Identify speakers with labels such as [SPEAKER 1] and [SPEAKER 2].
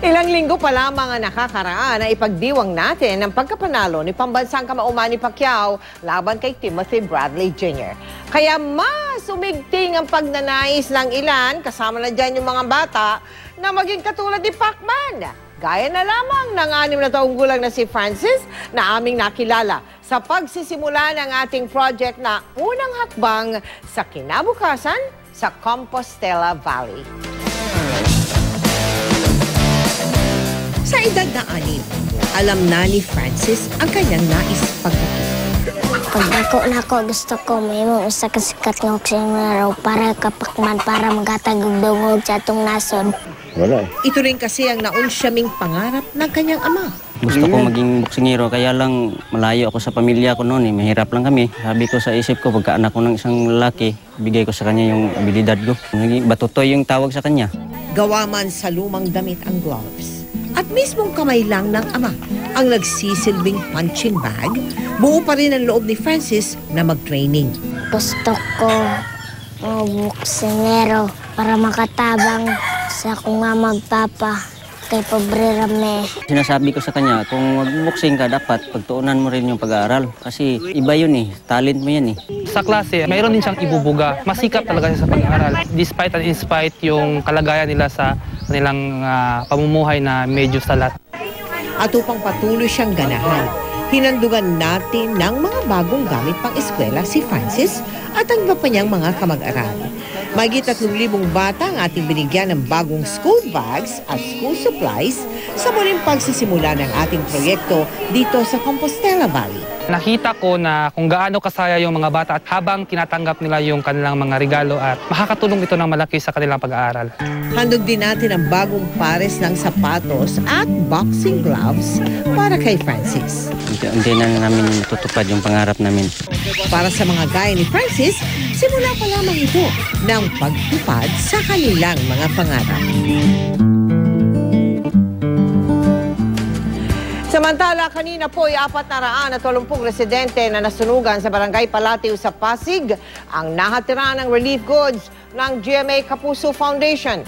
[SPEAKER 1] Ilang linggo pa lamang ang nakakaraan na ipagdiwang natin ang pagkapanalo ni pambansang kamao Manny Pacquiao laban kay Timothy Bradley Jr. Kaya mas umigting ang pagnanais ng ilan, kasama na dyan yung mga bata, na maging katulad ni Pacman. Gaya na lamang ng 6 na taong gulang na si Francis na aming nakilala sa pagsisimula ng ating project na unang hakbang sa kinabukasan sa Compostela Valley. Sa edad na 6, alam na ni Francis ang kanyang nais pagdating.
[SPEAKER 2] Pag ako na ako, gusto ko may mong isa kasikat ng oksyenero para kapakman para magatag og dungog sa atong nasod.
[SPEAKER 3] Wala eh.
[SPEAKER 1] Ito rin kasi ang naunsyaming pangarap ng kanyang ama.
[SPEAKER 4] Gusto ko maging boksingero, kaya lang malayo ako sa pamilya ko noon. Mahirap lang kami. Sabi ko sa isip ko, pagka anak ko ng isang lalaki, bigay ko sa kanya yung abilidad ko. Naging batutoy yung tawag sa kanya.
[SPEAKER 1] Gawa man sa lumang damit ang gloves. At mismong kamay lang ng ama ang nagsisilbing punching bag, buo pa rin ang loob ni Francis na mag-training.
[SPEAKER 2] Gusto ko boksingero para makatabang sa akong nga magpapa kay Pobre Rame.
[SPEAKER 4] Sinasabi ko sa kanya, kung mag-boxing ka, dapat pagtuunan mo rin yung pag-aaral. Kasi iba yun eh, talent mo yan eh.
[SPEAKER 5] Sa klase, mayroon din siyang ibubuga. Masikap talaga siya sa pag-aaral. Despite and in spite yung kalagayan nila sa kanilang pamumuhay na medyo salat.
[SPEAKER 1] At upang patuloy siyang ganahan, hinandugan natin ng mga bagong gamit pang eskwela si Francis at ang iba pa niyang mga kamag-aral. Mahigit 3,000 bata ang ating binigyan ng bagong school bags at school supplies sa muling pagsisimula ng ating proyekto dito sa Compostela Valley.
[SPEAKER 5] Nakita ko na kung gaano kasaya yung mga bata at habang tinatanggap nila yung kanilang mga regalo at makakatulong ito ng malaki sa kanilang pag-aaral.
[SPEAKER 1] Handog din natin ang bagong pares ng sapatos at boxing gloves para kay Francis.
[SPEAKER 4] Hindi na namin tutupad yung pangarap namin.
[SPEAKER 1] Para sa mga gaya ni Francis, simula pa lamang ito ng pagtupad sa kanilang mga pangarap. Samantala, kanina po ay 480 residente na nasunugan sa Barangay Palatio sa Pasig ang nahatira ng relief goods ng GMA Kapuso Foundation.